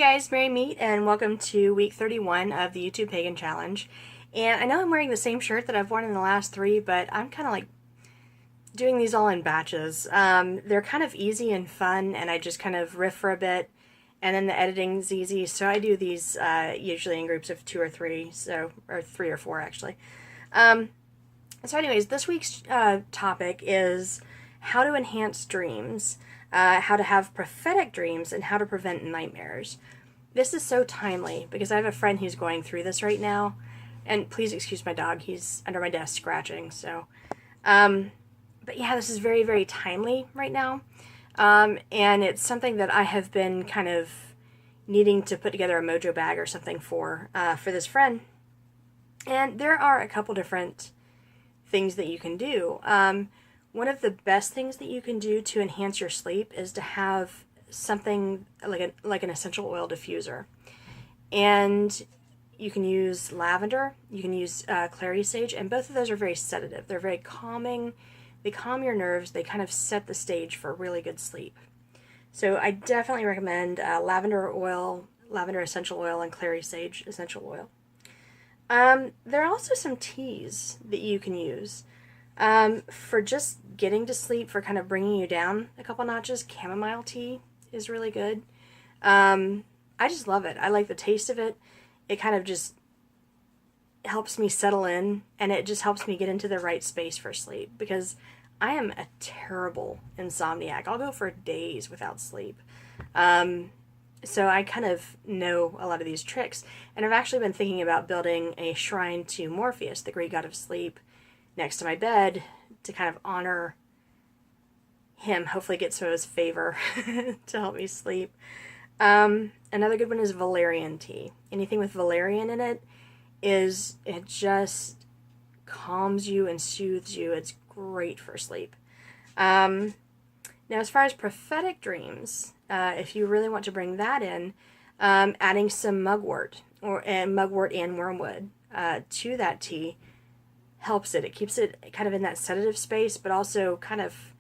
guys, Mary Meat, and welcome to week 31 of the YouTube Pagan Challenge. And I know I'm wearing the same shirt that I've worn in the last three, but I'm kind of like doing these all in batches. They're kind of easy and fun, and I just kind of riff for a bit, and then the editing's easy, so I do these usually in groups of 2 or 3, or 3 or 4 actually. So anyways, this week's topic is how to enhance dreams. How to have prophetic dreams, and how to prevent nightmares. This is so timely because I have a friend who's going through this right now, and please excuse my dog, he's under my desk scratching, so, but yeah, this is very, very timely right now, and it's something that I have been kind of needing to put together a mojo bag or something for this friend, and there are a couple different things that you can do. One of the best things that you can do to enhance your sleep is to have something like an essential oil diffuser. And you can use lavender, you can use clary sage, and both of those are very sedative. They're very calming, they calm your nerves, they kind of set the stage for really good sleep. So I definitely recommend lavender essential oil, and clary sage essential oil. There are also some teas that you can use. For just getting to sleep, for kind of bringing you down a couple notches, chamomile tea is really good. I just love it. I like the taste of it. It kind of just helps me settle in, and it just helps me get into the right space for sleep, because I am a terrible insomniac. I'll go for days without sleep. So I kind of know a lot of these tricks, and I've actually been thinking about building a shrine to Morpheus, the Greek god of sleep, next to my bed to kind of honor him, hopefully get some of his favor to help me sleep. Another good one is valerian tea. Anything with valerian in it just calms you and soothes you. It's great for sleep. Now, as far as prophetic dreams, if you really want to bring that in, adding some mugwort and wormwood to that tea helps it. It keeps it kind of in that sedative space, but also kind of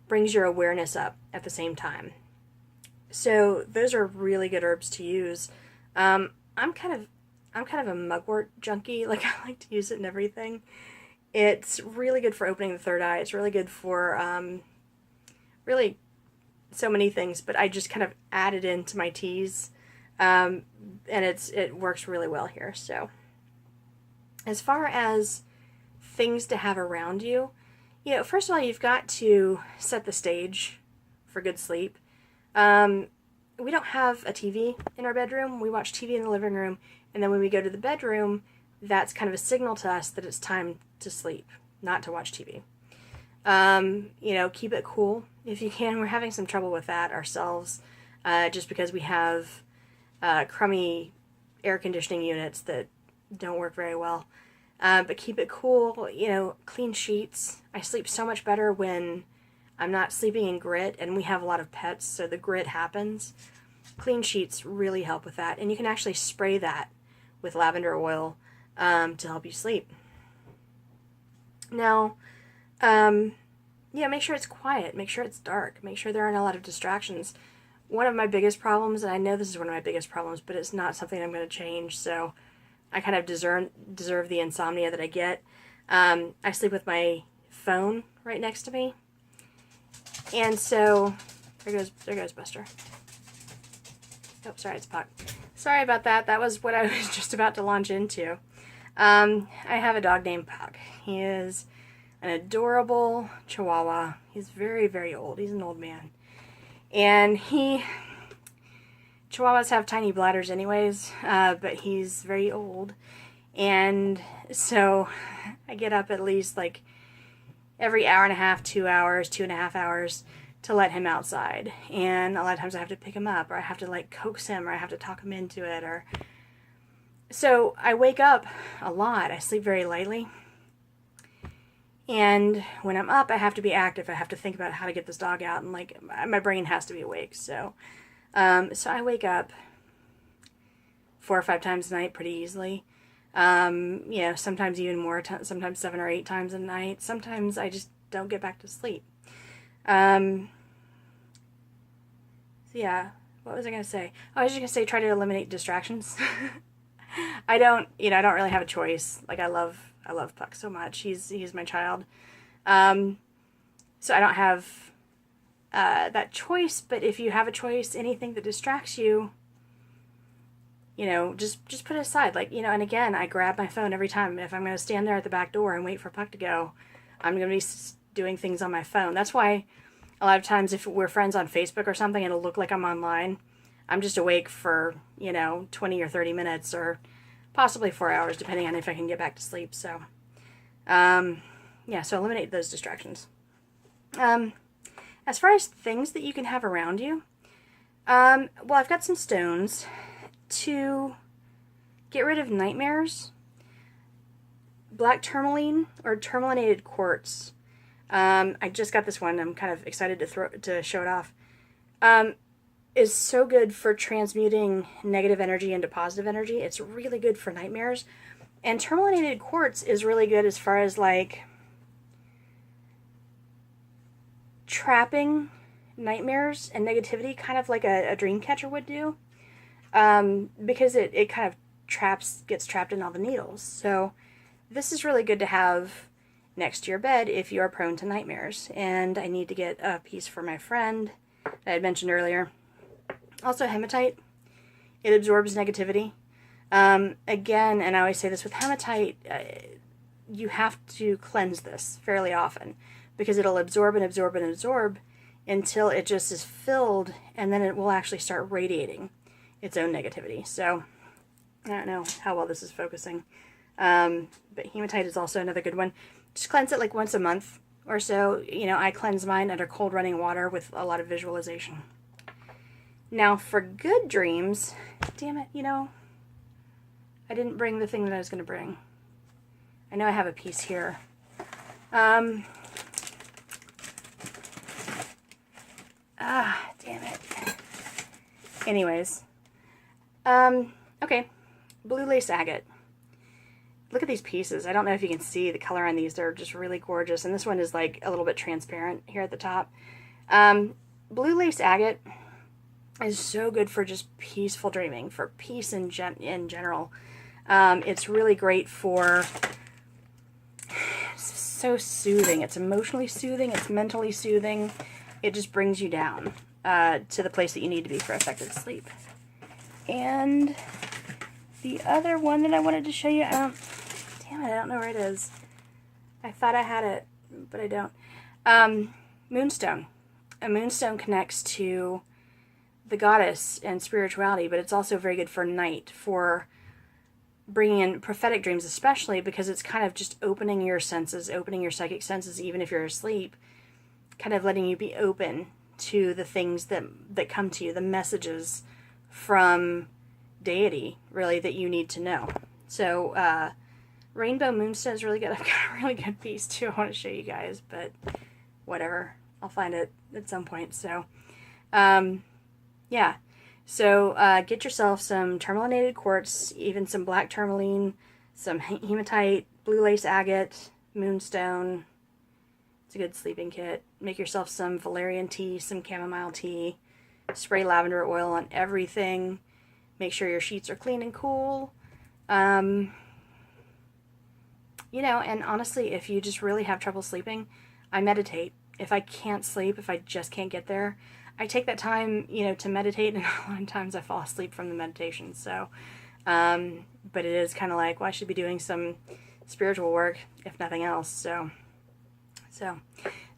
brings your awareness up at the same time. So those are really good herbs to use. I'm kind of a mugwort junkie. Like, I like to use it in everything. It's really good for opening the third eye. It's really good for really so many things, but I just kind of add it into my teas, and it works really well here. So as far as things to have around you, first of all, you've got to set the stage for good sleep. We don't have a TV in our bedroom. We watch TV in the living room, and then when we go to the bedroom, that's kind of a signal to us that it's time to sleep, not to watch TV. Keep it cool if you can. We're having some trouble with that ourselves, just because we have crummy air conditioning units that don't work very well. But keep it cool, clean sheets. I sleep so much better when I'm not sleeping in grit, and we have a lot of pets, so the grit happens. Clean sheets really help with that, and you can actually spray that with lavender oil to help you sleep. Now, make sure it's quiet, make sure it's dark, make sure there aren't a lot of distractions. One of my biggest problems, and I know this is one of my biggest problems, but it's not something I'm going to change, so I kind of deserve the insomnia that I get. I sleep with my phone right next to me, and so there goes Buster. Oh, sorry, it's Puck. Sorry about that. That was what I was just about to launch into. I have a dog named Puck. He is an adorable Chihuahua. He's very, very old. He's an old man, and Chihuahuas have tiny bladders anyways, but he's very old, and so I get up at least like every hour and a half, 2 hours, 2.5 hours to let him outside, and a lot of times I have to pick him up, or I have to like coax him, or I have to talk him into it, so I wake up a lot. I sleep very lightly, and when I'm up, I have to be active. I have to think about how to get this dog out, and like my brain has to be awake, so I wake up 4 or 5 times a night pretty easily. Sometimes even more, sometimes 7 or 8 times a night. Sometimes I just don't get back to sleep. So yeah, What was I going to say? Oh, I was just going to say try to eliminate distractions. I don't really have a choice. Like I love Puck so much. He's my child. So I don't have that choice, but if you have a choice, anything that distracts you, just put it aside. Like, and again, I grab my phone every time. If I'm going to stand there at the back door and wait for Puck to go, I'm going to be doing things on my phone. That's why a lot of times if we're friends on Facebook or something, it'll look like I'm online. I'm just awake for, 20 or 30 minutes or possibly 4 hours, depending on if I can get back to sleep. So, so eliminate those distractions. As far as things that you can have around you, well, I've got some stones to get rid of nightmares. Black tourmaline or tourmalinated quartz. I just got this one. I'm kind of excited to show it off. Is so good for transmuting negative energy into positive energy. It's really good for nightmares. And tourmalinated quartz is really good as far as like trapping nightmares and negativity, kind of like a dream catcher would do. Because it kind of gets trapped in all the needles. So this is really good to have next to your bed if you are prone to nightmares. And I need to get a piece for my friend that I had mentioned earlier. Also hematite. It absorbs negativity. Again, and I always say this with hematite, you have to cleanse this fairly often because it'll absorb and absorb and absorb until it just is filled, and then it will actually start radiating its own negativity. So I don't know how well this is focusing. But hematite is also another good one. Just cleanse it like once a month or so. I cleanse mine under cold running water with a lot of visualization. Now for good dreams, damn it, I didn't bring the thing that I was going to bring. I know I have a piece here. Damn it. Anyways. Okay. Blue lace agate. Look at these pieces. I don't know if you can see the color on these. They're just really gorgeous. And this one is like a little bit transparent here at the top. Blue lace agate is so good for just peaceful dreaming, for peace in general. It's really great for, it's so soothing. It's emotionally soothing. It's mentally soothing. It just brings you down to the place that you need to be for effective sleep. And the other one that I wanted to show you, damn it, I don't know where it is. I thought I had it, but I don't. Moonstone. A moonstone connects to the goddess and spirituality, but it's also very good for night, for bringing in prophetic dreams, especially because it's kind of just opening your senses, opening your psychic senses, even if you're asleep, kind of letting you be open to the things that come to you, the messages from deity, really, that you need to know. So, Rainbow Moonstone is really good. I've got a really good piece, too, I want to show you guys, but whatever. I'll find it at some point. So, yeah. So, get yourself some tourmalinated quartz, even some black tourmaline, some hematite, blue lace agate, moonstone. It's a good sleeping kit. Make yourself some valerian tea, some chamomile tea. Spray lavender oil on everything. Make sure your sheets are clean and cool. And honestly, if you just really have trouble sleeping, I meditate. If I can't sleep, if I just can't get there, I take that time, to meditate, and a lot of times I fall asleep from the meditation. So, but it is kind of like, well, I should be doing some spiritual work, if nothing else. So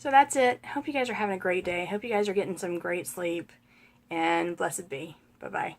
that's it. Hope you guys are having a great day. Hope you guys are getting some great sleep, and blessed be. Bye-bye.